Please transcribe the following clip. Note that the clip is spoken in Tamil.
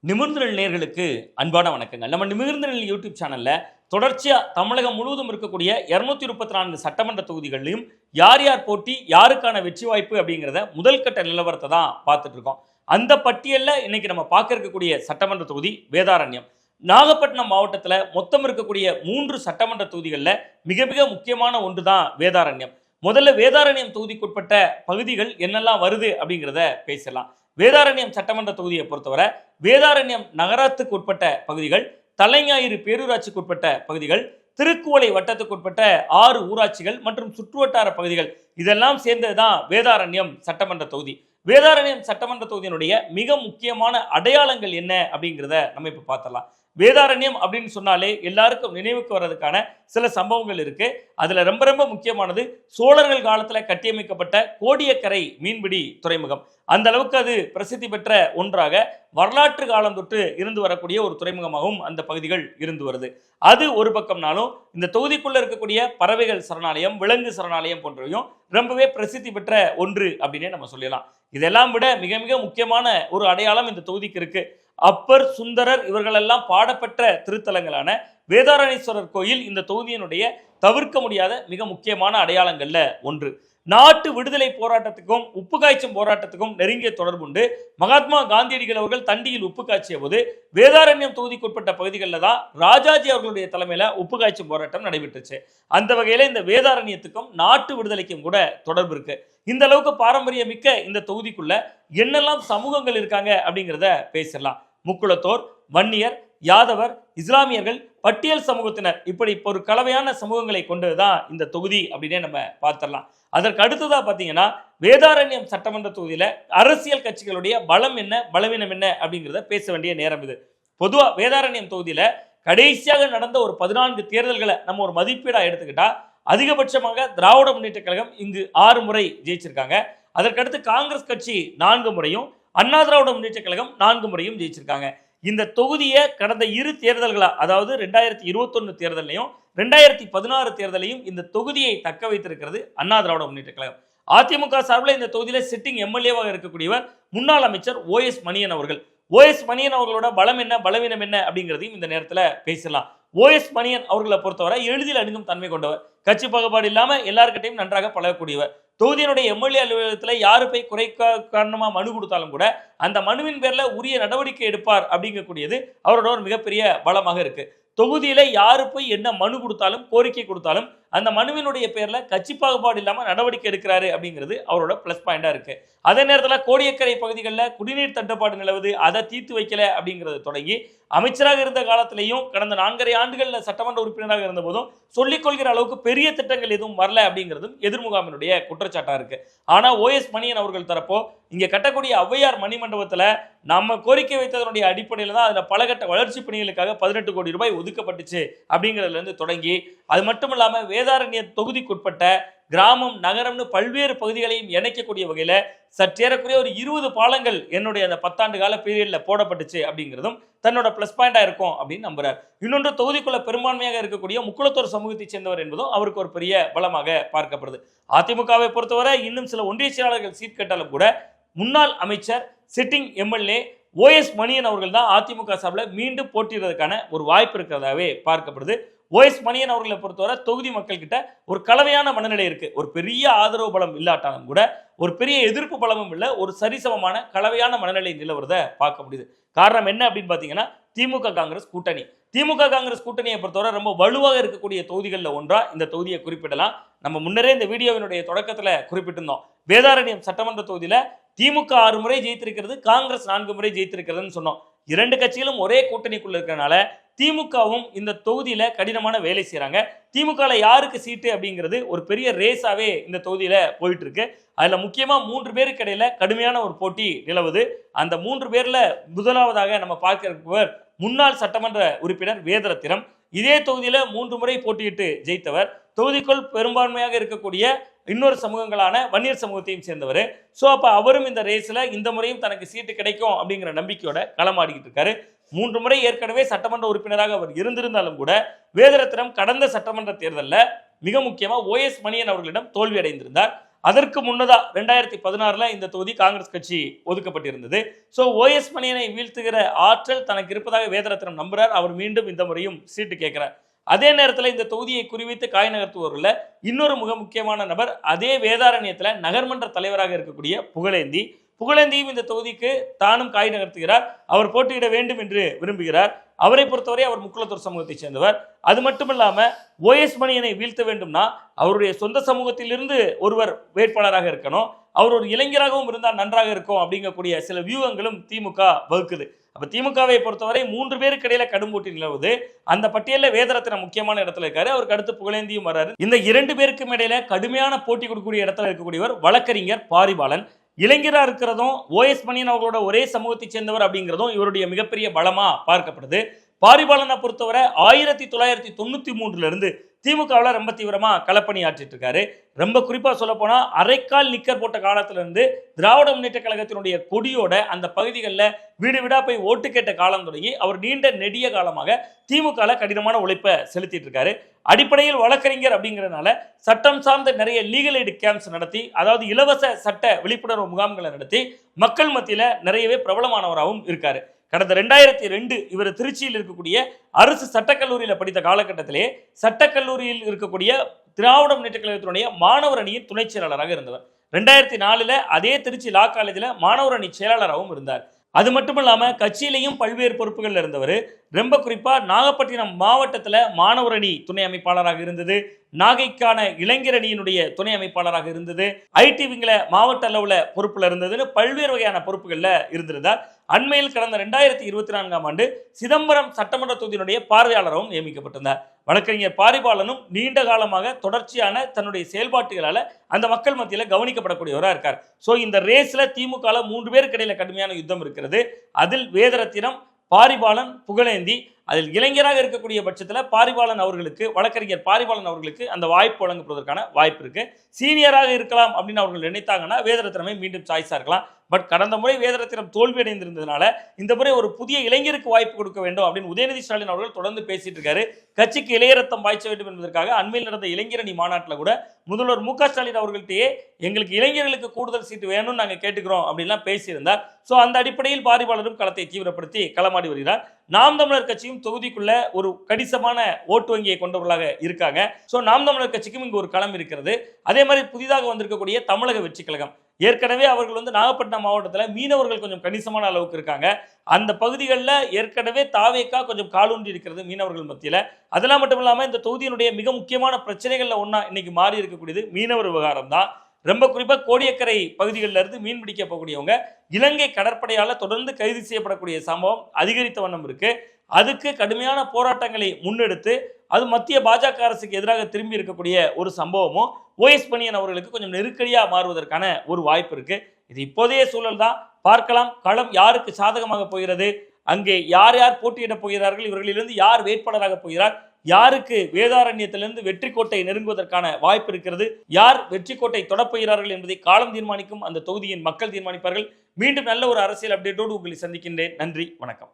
நிமிர்ந்த நெல் நேயர்களுக்கு அன்பான வணக்கங்கள். நம்ம நிமிர்ந்த நெல் யூடியூப் சேனல்ல தொடர்ச்சியா தமிழகம் முழுவதும் இருக்கக்கூடிய 234 சட்டமன்ற தொகுதிகளிலும் யார் யார் போட்டி, யாருக்கான வெற்றி வாய்ப்பு அப்படிங்கிறத முதல் கட்ட நிலவரத்தை தான் பார்த்துட்டு இருக்கோம். அந்த பட்டியல்ல இன்னைக்கு நம்ம பார்க்க இருக்கக்கூடிய சட்டமன்ற தொகுதி வேதாரண்யம். நாகப்பட்டினம் மாவட்டத்தில் மொத்தம் இருக்கக்கூடிய 3 சட்டமன்ற தொகுதிகளில் மிக மிக முக்கியமான ஒன்று தான் வேதாரண்யம். முதல்ல வேதாரண்யம் தொகுதிக்குட்பட்ட பகுதிகள் என்னெல்லாம் வருது அப்படிங்கிறத பேசலாம். வேதாரண்யம் சட்டமன்ற தொகுதியை பொறுத்தவரை வேதாரண்யம் நகரத்துக்கு உட்பட்ட பகுதிகள், தலைஞாயிறு பேரூராட்சிக்கு உட்பட்ட பகுதிகள், திருக்குவளை வட்டத்துக்குட்பட்ட 6 ஊராட்சிகள் மற்றும் சுற்றுவட்டார பகுதிகள் இதெல்லாம் சேர்ந்ததுதான் வேதாரண்யம் சட்டமன்ற தொகுதி. வேதாரண்யம் சட்டமன்ற தொகுதியினுடைய மிக முக்கியமான அடையாளங்கள் என்ன அப்படிங்கிறத நம்ம இப்ப பார்த்தலாம். வேதாரண்யம் அப்படின்னு சொன்னாலே எல்லாருக்கும் நினைவுக்கு வர்றதுக்கான சில சம்பவங்கள் இருக்கு. அதுல ரொம்ப ரொம்ப முக்கியமானது சோழர்கள் காலத்துல கட்டியமைக்கப்பட்ட கோடியக்கரை மீன்பிடி துறைமுகம். அந்த அளவுக்கு அது பிரசித்தி பெற்ற ஒன்றாக வரலாற்று காலம் தொட்டு இருந்து வரக்கூடிய ஒரு துறைமுகமாகவும் அந்த பகுதிகள் இருந்து வருது. அது ஒரு பக்கம்னாலும் இந்த தொகுதிக்குள்ள இருக்கக்கூடிய பறவைகள் சரணாலயம், விலங்கு சரணாலயம் போன்றவையும் ரொம்பவே பிரசித்தி பெற்ற ஒன்று அப்படின்னே நம்ம சொல்லலாம். இதெல்லாம் விட மிக மிக முக்கியமான ஒரு அடையாளம் இந்த தொகுதிக்கு இருக்கு. அப்பர், சுந்தரர் இவர்களெல்லாம் பாடப்பெற்ற திருத்தலங்களான வேதாரண்யேஸ்வரர் கோயில் இந்த தொகுதியினுடைய தவிர்க்க முடியாத மிக முக்கியமான அடையாளங்கள்ல ஒன்று. நாட்டு விடுதலை போராட்டத்துக்கும் உப்பு காய்ச்சும் போராட்டத்துக்கும் நெருங்கிய தொடர்புண்டு. மகாத்மா காந்தியடிகள் அவர்கள் தண்டியில் உப்பு காய்ச்சிய போது வேதாரண்யம் தொகுதிக்குட்பட்ட பகுதிகளில் தான் ராஜாஜி அவர்களுடைய தலைமையில உப்பு காய்ச்சும் போராட்டம் நடைபெற்றுச்சு. அந்த வகையில இந்த வேதாரண்யத்துக்கும் நாட்டு விடுதலைக்கும் கூட தொடர்பு இருக்கு. இந்த அளவுக்கு பாரம்பரியம் மிக்க இந்த தொகுதிக்குள்ள என்னெல்லாம் சமூகங்கள் இருக்காங்க அப்படிங்கிறத பேசலாம். முக்குளத்தோர், வன்னியர், யாதவர், இஸ்லாமியர்கள், பட்டியல் சமூகத்தினர், இப்படி ஒரு கலவையான சமூகங்களை கொண்டதுதான் இந்த தொகுதி அப்படின்னே நம்ம பார்த்துடலாம். அதற்கு அடுத்ததா பார்த்தீங்கன்னா வேதாரண்யம் சட்டமன்ற தொகுதியில அரசியல் கட்சிகளுடைய பலம் என்ன, பலவீனம் என்ன அப்படிங்கிறத பேச வேண்டிய நேரம் இது. பொதுவா வேதாரண்யம் தொகுதியில கடைசியாக நடந்த ஒரு 14 தேர்தல்களை நம்ம ஒரு மதிப்பீடா எடுத்துக்கிட்டா அதிகபட்சமாக திராவிட முன்னேற்ற கழகம் இங்கு 6 முறை ஜெயிச்சிருக்காங்க. அதற்கடுத்து காங்கிரஸ் கட்சி 4 முறையும், அண்ணா திராவிட முன்னேற்ற கழகம் 4 முறையும் ஜெயிச்சிருக்காங்க. இந்த தொகுதியை கடந்த 2 தேர்தல்களா, அதாவது 2021 தேர்தலையும் 2016 தேர்தலையும் இந்த தொகுதியை தக்க வைத்திருக்கிறது அண்ணா திராவிட முன்னேற்ற கழகம். அதிமுக சார்பில் இந்த தொகுதியில சிட்டிங் எம்எல்ஏவாக இருக்கக்கூடியவர் முன்னாள் அமைச்சர் ஓஎஸ் மணியன் அவர்கள். ஓஎஸ் மணியன் அவர்களோட பலம் என்ன, பலவீனம் என்ன அப்படிங்கிறதையும் இந்த நேரத்தில் பேசலாம். ஓஎஸ் மணியன் அவர்களை பொறுத்தவரை எளிதில் அணுகும் தன்மை கொண்டவர், கட்சி பாகுபாடு இல்லாம எல்லாருக்கிட்டையும் நன்றாக பழகக்கூடியவர். தொகுதியினுடைய எம்எல்ஏ அலுவலகத்தில் யாரு போய் குறை காரணமாக மனு கொடுத்தாலும் கூட அந்த மனுவின் பேர்ல உரிய நடவடிக்கை எடுப்பார் அப்படிங்கக்கூடியது அவரோட ஒரு மிகப்பெரிய பலமாக இருக்கு. தொகுதியில யாரு போய் என்ன மனு கொடுத்தாலும், கோரிக்கை கொடுத்தாலும் அந்த மனுவினுடைய பேர்ல கட்சி பாகுபாடு இல்லாம நடவடிக்கை எடுக்கிறாரு அப்படிங்கிறது அவரோட பிளஸ் பாயிண்டா இருக்கு. அதே நேரத்தில் கோடியக்கரை பகுதிகளில் குடிநீர் தட்டுப்பாடு நிலவுது, அதை தீர்த்து வைக்கல அப்படிங்கிறது தொடங்கி அமைச்சராக இருந்த காலத்திலையும் கடந்த 4.5 ஆண்டுகளில் சட்டமன்ற உறுப்பினராக இருந்த போதும் சொல்லிக் கொள்கிற அளவுக்கு பெரிய திட்டங்கள் எதுவும் வரல அப்படிங்கிறதும் எதிர்முகாமினுடைய குற்றச்சாட்டா இருக்கு. ஆனா ஓஎஸ் மணியன் அவர்கள் தரப்போ இங்க கட்டக்கூடிய ஔவையார் மணிமண்டபத்துல நம்ம கோரிக்கை வைத்ததனுடைய அடிப்படையில் தான் அதுல பலகட்ட வளர்ச்சி பணிகளுக்காக 18 கோடி ரூபாய் ஒதுக்கப்பட்டுச்சு அப்படிங்கிறதுல இருந்து தொடங்கி, அது மட்டும் இல்லாம வேதாரண்ய தொகுதிக்குட்பட்ட கிராமம், நகரம்னு பல்வேறு பகுதிகளையும் இணைக்கக்கூடிய வகையில சற்றேறக்குரிய ஒரு 20 பாலங்கள் என்னுடைய அந்த 10 ஆண்டு கால பீரியட்ல போடப்பட்டுச்சு அப்படிங்கிறதும் தன்னோட பிளஸ் பாயிண்டா இருக்கும் அப்படின்னு நம்புறார். இன்னொன்று, தொகுதிக்குள்ள பெரும்பான்மையாக இருக்கக்கூடிய முக்குளத்தோர் சமூகத்தை சேர்ந்தவர் என்பதும் அவருக்கு ஒரு பெரிய பலமாக பார்க்கப்படுது. அதிமுகவை பொறுத்தவரை இன்னும் சில ஒன்றிய செயலாளர்கள் சீட் கேட்டாலும் கூட முன்னாள் அமைச்சர், சிட்டிங் எம்எல்ஏ ஓஎஸ் மணியன் அவர்கள் தான் அதிமுக சார்பில் மீண்டும் போட்டியிடுவதற்கான ஒரு வாய்ப்பு இருக்கிறதாவே பார்க்கப்படுது. ஓஎஸ் மணியன் அவர்களை பொறுத்தவரை தொகுதி மக்கள் கிட்ட ஒரு கலவையான மனநிலை இருக்கு. ஒரு பெரிய ஆதரவு பலம் இல்லாட்டாலும் கூட ஒரு பெரிய எதிர்ப்பு பலமும் இல்லை, ஒரு சரிசமமான கலவையான மனநிலை நிலவரத பார்க்க முடியுது. காரணம் என்ன அப்படின்னு பார்த்தீங்கன்னா திமுக காங்கிரஸ் கூட்டணி. திமுக காங்கிரஸ் கூட்டணியை பொறுத்தவரை ரொம்ப வலுவாக இருக்கக்கூடிய தொகுதிகளில் ஒன்றா இந்த தொகுதியை குறிப்பிடலாம். நம்ம முன்னரே இந்த வீடியோவினுடைய தொடக்கத்தில் குறிப்பிட்டிருந்தோம். வேதாரண்யம் சட்டமன்ற தொகுதியில திமுக 6 முறை ஜெயித்திருக்கிறது, காங்கிரஸ் 4 முறை ஜெயித்திருக்கிறதுன்னு சொன்னோம். 2 கட்சிகளும் ஒரே கூட்டணிக்குள்ள இருக்கிறனால திமுகவும் இந்த தொகுதியில கடினமான வேலை செய்யறாங்க. திமுக யாருக்கு சீட்டு அப்படிங்கிறது ஒரு பெரிய ரேஸாவே இந்த தொகுதியில போயிட்டு இருக்கு. அதுல முக்கியமா 3 பேருக்கு இடையில கடுமையான ஒரு போட்டி நிலவுது. அந்த 3 பேர்ல முதலாவதாக நம்ம பார்க்கிறவர் முன்னாள் சட்டமன்ற உறுப்பினர் வேதரத்தினம். இதே தொகுதியில 3 முறை போட்டியிட்டு ஜெயித்தவர். தொகுதிக்குள் பெரும்பான்மையாக இருக்கக்கூடிய இன்னொரு சமூகங்களான வன்னியர் சமூகத்தையும் சேர்ந்தவர். ஸோ அப்போ அவரும் இந்த ரேஸில் இந்த முறையும் தனக்கு சீட்டு கிடைக்கும் அப்படிங்கிற நம்பிக்கையோட களமாடிக்கிட்டு இருக்காரு. 3 முறை ஏற்கனவே சட்டமன்ற உறுப்பினராக அவர் இருந்திருந்தாலும் கூட வேதரத்தினம் கடந்த சட்டமன்ற தேர்தலில் மிக முக்கியமாக ஓஎஸ் மணியன் அவர்களிடம் தோல்வி அடைந்திருந்தார். அதற்கு முன்னதா 2016 இந்த தொகுதி காங்கிரஸ் கட்சி ஒதுக்கப்பட்டிருந்தது. ஸோ ஓஎஸ் மணியனை வீழ்த்துகிற ஆற்றல் தனக்கு இருப்பதாக வேதரத்னம் நம்புறார். அவர் மீண்டும் இந்த முறையும் சீட்டு கேட்கிறார். அதே நேரத்தில் இந்த தொகுதியை குறிவைத்து காய் நகர்த்துவோர்ல இன்னொரு மிக முக்கியமான நபர் அதே வேதாரண்யத்தில் நகர்மன்ற தலைவராக இருக்கக்கூடிய புகழேந்தியும் இந்த தொகுதிக்கு தானும் காய் நகர்த்துகிறார். அவர் போட்டியிட வேண்டும் என்று விரும்புகிறார். அவரை பொறுத்தவரை அவர் முக்குளத்தூர் சமூகத்தை சேர்ந்தவர். அது மட்டுமில்லாம ஓஎஸ் மணியனை வீழ்த்த வேண்டும்னா அவருடைய சொந்த சமூகத்திலிருந்து ஒருவர் வேட்பாளராக இருக்கணும். அவர் ஒரு இளைஞராகவும் இருந்தால் நன்றாக இருக்கும் அப்படிங்கக்கூடிய சில வியூகங்களும் திமுக வகுக்குது. அப்ப திமுகவை பொறுத்தவரை 3 பேருக்கு இடையில கடும் போட்டி நிலவுது. அந்த பட்டியலில் வேதரத்னம் முக்கியமான இடத்துல இருக்காரு. அவருக்கு அடுத்து புகழேந்தியும் வர்றாரு. இந்த 2 பேருக்கும் இடையில கடுமையான போட்டி கொடுக்கக்கூடிய இடத்துல இருக்கக்கூடியவர் வழக்கறிஞர் பாரிபாலன். இளைஞராக இருக்கிறதும் ஓஎஸ் மணியன் அவர்களோட ஒரே சமூகத்தை சேர்ந்தவர் அப்படிங்கிறதும் இவருடைய மிகப்பெரிய பலமா பார்க்கப்படுது. பாரிபாலனை பொறுத்தவரை 1993 இருந்து திமுகவில் ரொம்ப தீவிரமா களப்பணி ஆற்றிட்டு இருக்காரு. ரொம்ப குறிப்பா சொல்ல போனா அரைக்கால் நிக்கர் போட்ட காலத்துல இருந்து திராவிட முன்னேற்ற கழகத்தினுடைய கொடியோட அந்த பகுதிகளில் வீடு வீடா போய் ஓட்டு கேட்ட காலம் தொடங்கி அவர் நீண்ட நெடிய காலமாக திமுக கடினமான உழைப்பை செலுத்திட்டு இருக்காரு. அடிப்படையில் வழக்கறிஞர் அப்படிங்கிறதுனால சட்டம் சார்ந்த நிறைய லீகல் எய்டு கேம்ப்ஸ் நடத்தி, அதாவது இலவச சட்ட விழிப்புணர்வு முகாம்களை நடத்தி மக்கள் மத்தியில நிறையவே பிரபலமானவராகவும் இருக்காரு. கடந்த 2002 இவர் திருச்சியில் இருக்கக்கூடிய அரசு சட்டக்கல்லூரியில் படித்த காலகட்டத்திலே சட்டக்கல்லூரியில் இருக்கக்கூடிய திராவிட முன்னேற்ற கழகத்தினுடைய மாணவர் அணியின் துணை செயலாளராக இருந்தவர். 2004 அதே திருச்சி லா காலேஜில் மாணவர் அணி செயலாளராகவும் இருந்தார். அது மட்டும் இல்லாமல் கட்சியிலையும் பல்வேறு பொறுப்புகள் இருந்தவர். ரொம்ப குறிப்பா நாகப்பட்டினம் மாவட்டத்தில் மாணவர் அணி துணை அமைப்பாளராக இருந்தது. நாகைக்கான இளைஞர் அணியினுடைய துணை அமைப்பாளராக இருந்தது. ஐடி விங்கில மாவட்ட அளவுல பொறுப்புல இருந்ததுன்னு பல்வேறு வகையான பொறுப்புகள்ல இருந்திருந்தார். அண்மையில் கடந்த 2024 சிதம்பரம் சட்டமன்ற தொகுதியினுடைய பார்வையாளராகவும் நியமிக்கப்பட்டிருந்தார். வழக்கறிஞர் பாரிபாலனும் நீண்ட காலமாக தொடர்ச்சியான தன்னுடைய செயல்பாட்டுகளால அந்த மக்கள் மத்தியில் கவனிக்கப்படக்கூடியவராக இருக்கார். ஸோ இந்த ரேஸ்ல திமுக 3 பேருக்கு இடையில கடுமையான யுத்தம் இருக்கிறது. அதில் வேதரத்தினம், பாரிபாலன், புகழேந்தி, அதில் இளைஞராக இருக்கக்கூடிய பட்சத்தில் பாரிபாலன் அவர்களுக்கு, வழக்கறிஞர் பாரிபாலன் அவர்களுக்கு அந்த வாய்ப்பு வழங்கப்படுவதற்கான வாய்ப்பு இருக்கு. சீனியராக இருக்கலாம் அப்படின்னு அவர்கள் நினைத்தாங்கன்னா வேதரத்தினமே மீண்டும் சாய்ஸா இருக்கலாம். பட் கடந்த முறை வேதரத்தினம் தோல்வி அடைந்திருந்ததுனால இந்த முறை ஒரு புதிய இளைஞருக்கு வாய்ப்பு கொடுக்க வேண்டும் அப்படின்னு உதயநிதி ஸ்டாலின் அவர்கள் தொடர்ந்து பேசிட்டு இருக்காரு. கட்சிக்கு இளையரத்தம் பாய்ச்ச வேண்டும் என்பதற்காக அண்மையில் நடந்த இளைஞரணி மாநாட்டில் கூட முதல்வர் மு க ஸ்டாலின் அவர்கள்ட்டே எங்களுக்கு இளைஞர்களுக்கு கூடுதல் சீட்டு வேணும்னு நாங்கள் கேட்டுக்கிறோம் அப்படின்லாம் பேசியிருந்தார். ஸோ அந்த அடிப்படையில் பாரிபாலரும் களத்தை தீவிரப்படுத்தி களமாடி வருகிறார். நாம் தமிழர் கட்சியும் தொகுதிக்குள்ள ஒரு கணிசமான ஓட்டு வங்கியை கொண்டவர்களாக இருக்காங்க. ஸோ நாம் தமிழர் கட்சிக்கும் இங்கு ஒரு களம் இருக்கிறது. அதே மாதிரி புதிதாக வந்திருக்கக்கூடிய தமிழக வெற்றி கழகம், ஏற்கனவே அவர்கள் நாகப்பட்டினம் மாவட்டத்தில் மீனவர்கள் கொஞ்சம் கணிசமான அளவுக்கு இருக்காங்க. அந்த பகுதிகளில் ஏற்கனவே தாவேக்கா கொஞ்சம் காலூன்றி இருக்கிறது மீனவர்கள் மத்தியில். அதெல்லாம் மட்டும் இல்லாமல் இந்த தொகுதியினுடைய மிக முக்கியமான பிரச்சனைகளில் ஒன்றா இன்னைக்கு மாறி இருக்கக்கூடியது மீனவர் விவகாரம் தான். ரொம்ப குறிப்பாக கோடியக்கரை பகுதிகளில் இருந்து மீன் பிடிக்க போகக்கூடியவங்க இலங்கை கடற்படையால் தொடர்ந்து கைது செய்யப்படக்கூடிய சம்பவம் அதிகரித்த வண்ணம் இருக்கு. அதுக்கு கடுமையான போராட்டங்களை முன்னெடுத்து அது மத்திய பாஜக அரசுக்கு எதிராக திரும்பி இருக்கக்கூடிய ஒரு சம்பவமும் ஓஎஸ் மணியன் அவர்களுக்கு கொஞ்சம் நெருக்கடியாக மாறுவதற்கான ஒரு வாய்ப்பு இருக்கு. இது இப்போதைய சூழல் தான். பார்க்கலாம் களம் யாருக்கு சாதகமாக போகிறது, அங்கே யார் யார் போட்டியிட போகிறார்கள், இவர்களிலிருந்து யார் வேட்பாளராக போகிறார், யாருக்கு வேதாரண்யத்திலிருந்து வெற்றி கோட்டை நெருங்குவதற்கான வாய்ப்பு இருக்கிறது, யார் வெற்றி கோட்டை தொடப்போகிறார்கள் என்பதை காலம் தீர்மானிக்கும். அந்த தொகுதியின் மக்கள் தீர்மானிப்பார்கள். மீண்டும் நல்ல ஒரு அரசியல் அப்டேட்டோடு உங்களை சந்திக்கின்றேன். நன்றி, வணக்கம்.